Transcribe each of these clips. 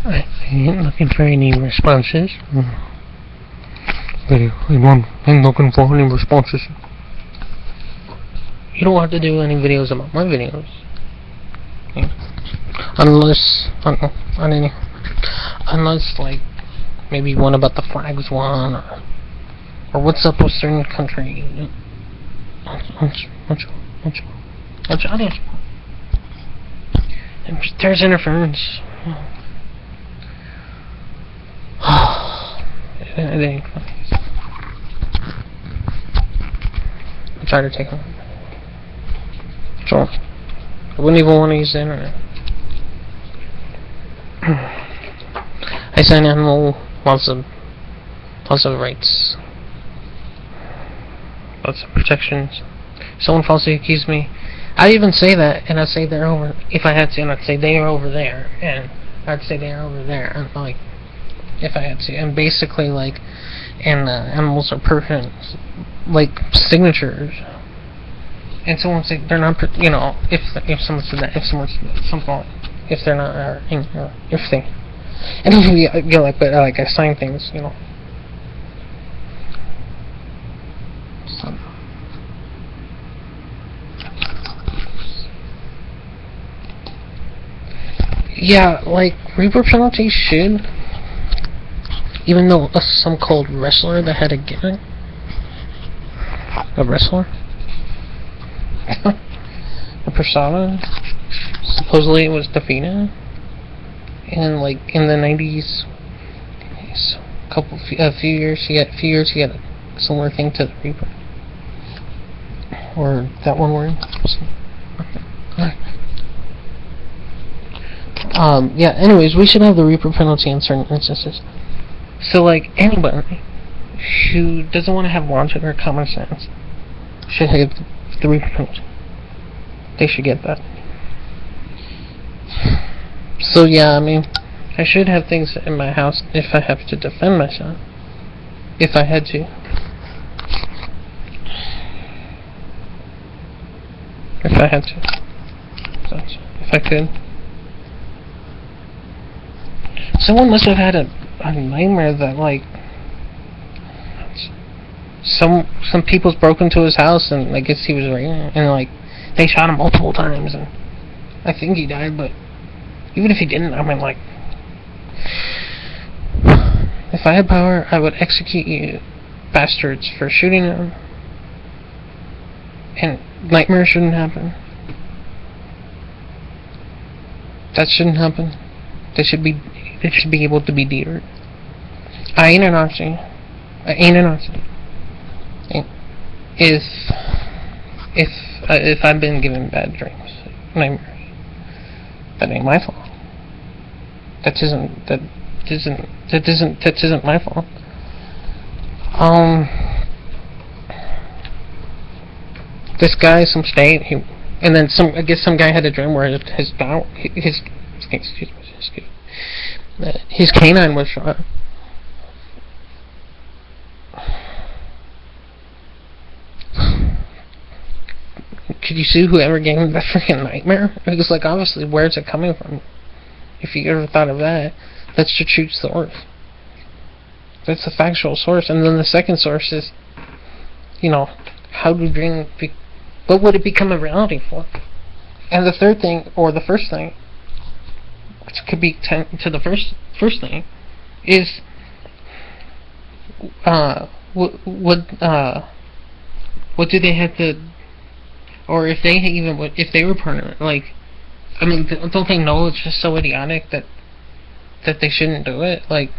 I ain't looking for any responses. I'm looking for any responses. You don't have to do any videos about my videos. Unless like, maybe one about the flags one, or what's up with certain country. There's interference. It ain't funny. I try to take them. So, I wouldn't even want to use the internet. I sign animal lots of rights, lots of protections. Someone falsely accused me. I even say that, and I'd say they're over. If I had to, and I'd say they are over there, and I'd say they are over there, and like, if I had to, and basically like, and animals are perfect, like signatures. And someone say they're not, you know, if someone said that, if they're not, or if they, and if you like, but like I sign things, you know. So. Yeah, like Reaper penalty should, even though some cold wrestler that had a gimmick, a wrestler. A persona supposedly it was defeated, and like in the 90s, a few years he had a similar thing to the Reaper, or that one word. Yeah. Anyways, we should have the Reaper penalty in certain instances. So like anybody who doesn't want to have logic or common sense should have the Reaper penalty. They should get that. So yeah, I mean, I should have things in my house if I have to defend myself. If I had to. If I had to. If I could. Someone must have had a nightmare that like some people's broke into his house, and I guess he was raping, and like they shot him multiple times, and I think he died. But even if he didn't, I mean, like, if I had power, I would execute you bastards for shooting him. And nightmares shouldn't happen. That shouldn't happen. They should be able to be deterred. I ain't a Nazi. If I've been given bad dreams, nightmares, that ain't my fault. That isn't my fault. This guy, some state, and then I guess some guy had a dream where his canine was shot. Could you sue whoever gave him that freaking nightmare? Because, like, obviously, where's it coming from? If you ever thought of that, that's the true source. That's the factual source. And then the second source is, you know, how do dreams what would it become a reality for? And the third thing, or the first thing, which could be to the first thing, is what do they have to, or if they were permanent, like, I mean, don't they know it's just so idiotic that they shouldn't do it? Like,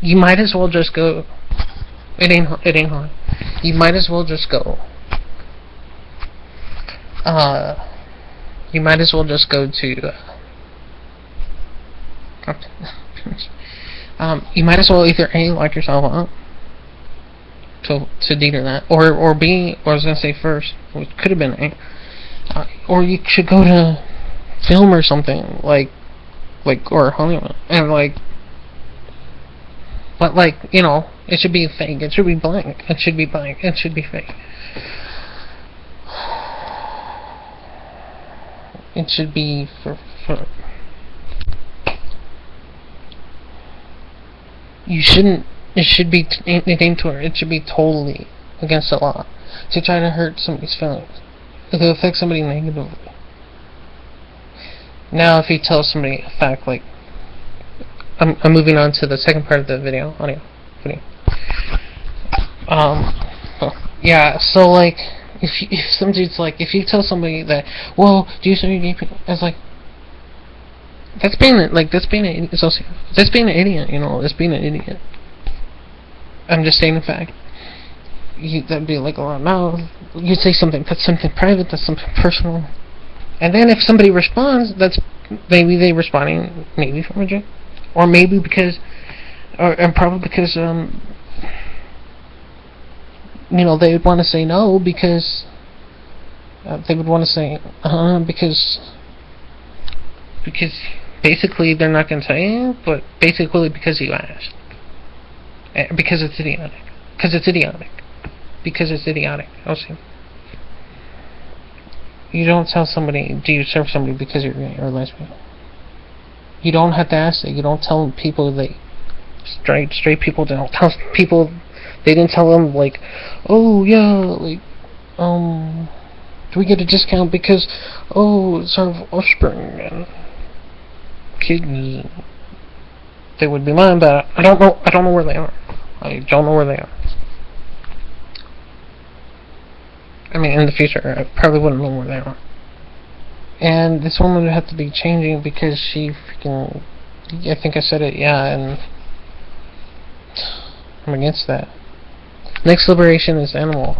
you might as well just go. It ain't hard. You might as well just go. You might as well just go to. You might as well either A, lock yourself up to deter that, or B, or I was gonna say first, which could have been A, or you should go to film or something like or Hollywood, and like, but like, you know, it should be fake, it should be blank, it should be blank, it should be fake. It should be for you shouldn't. It should be aimed toward. It should be totally against the law to try to hurt somebody's feelings. It could affect somebody negatively. Now, if you tell somebody a fact, like I'm moving on to the second part of the video, video. Yeah. So like, if some dude's like, if you tell somebody that, well, do you see gay people? It's like, that's being an idiot. That's being an idiot. You know, that's being an idiot. I'm just saying the fact. That'd be like, oh no, you say something. That's something private. That's something personal. And then if somebody responds, that's maybe they responding maybe from a joke, or maybe because, and probably because you know, they would want to say no because they would want to say because basically they're not going to tell you, but basically because you asked, because it's idiotic, I'll see. You don't tell somebody, do you serve somebody because you're gay or lesbian? You don't have to ask it. You don't tell people straight people don't tell people. They didn't tell them like, oh yeah, like do we get a discount because it's our offspring and kids. They would be mine, but I don't know where they are. I don't know where they are. I mean, in the future, I probably wouldn't know where they are. And this woman would have to be changing because she freaking, I think I said it, yeah, and I'm against that. Next liberation is animal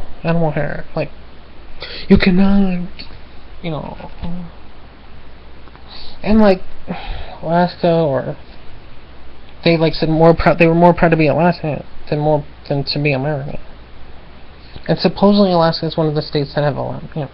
hair. Like, you cannot, you know, and like Alaska, or they like said they were more proud to be Alaska than to be American. And supposedly Alaska is one of the states that have a lot, you know.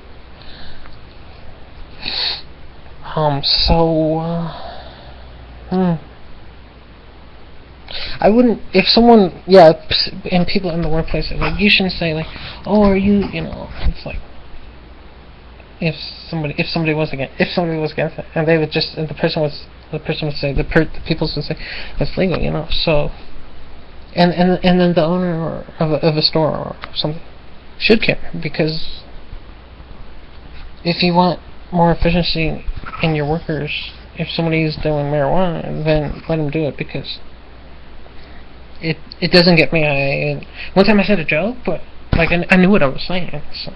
I wouldn't, if someone, and people in the workplace, like, you shouldn't say, like, oh, are you, you know, it's like, if somebody was against it, and they would just, and the person would say, the people would say, that's legal, you know, so, and then the owner of a store or something should care, because if you want more efficiency in your workers, if somebody's doing marijuana, then let them do it, because it doesn't get me. One time I said a joke, but like I knew what I was saying, so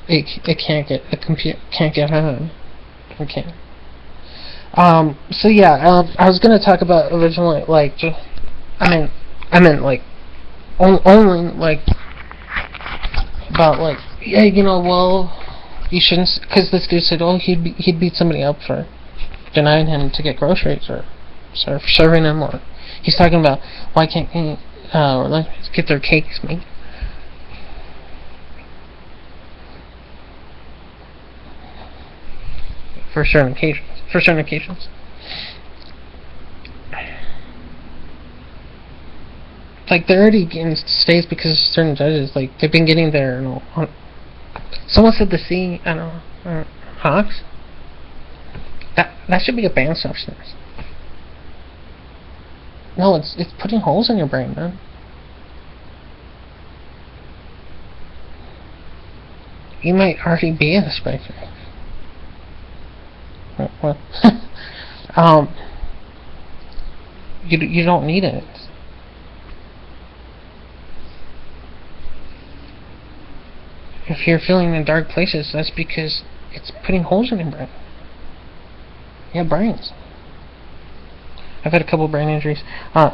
it can't get, the computer can't get heard. It can't. So yeah, I was gonna talk about originally, like, just, I meant like only like about like, yeah, you know, well, you shouldn't, because this dude said, oh, he'd beat somebody up for denying him to get groceries, or serving him, or he's talking about why can't he get their cakes made. For certain occasions. Like, they're already getting stays because certain judges, like, they've been getting their, you know, someone said the C, I don't know, Hawks? That should be a banned substance. No, it's putting holes in your brain, man. You might already be in a spectrum. What? You don't need it. If you're feeling in dark places, that's because it's putting holes in your brain. You have brains. I've had a couple brain injuries. The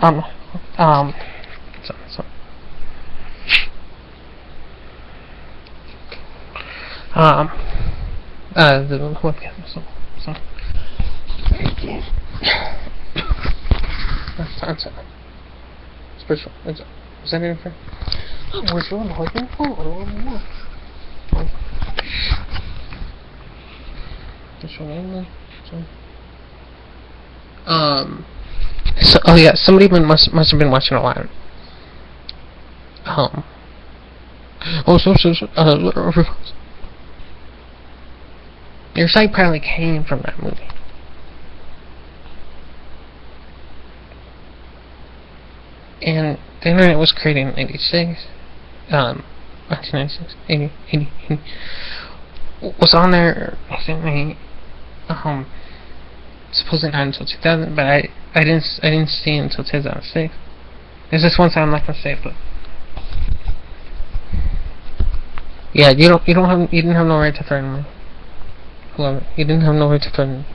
webcam. So. That's spiritual. Is that anything fair? Where's your lighting? So, oh yeah, somebody must have been watching a live. Your site probably came from that movie. the internet was created in 86. 1996, 80, was on there, I think, supposedly not until 2000, but I didn't see it until 2006. There's this one time I'm not gonna say it, but yeah, you didn't have no right to threaten me. You didn't have no right to threaten me.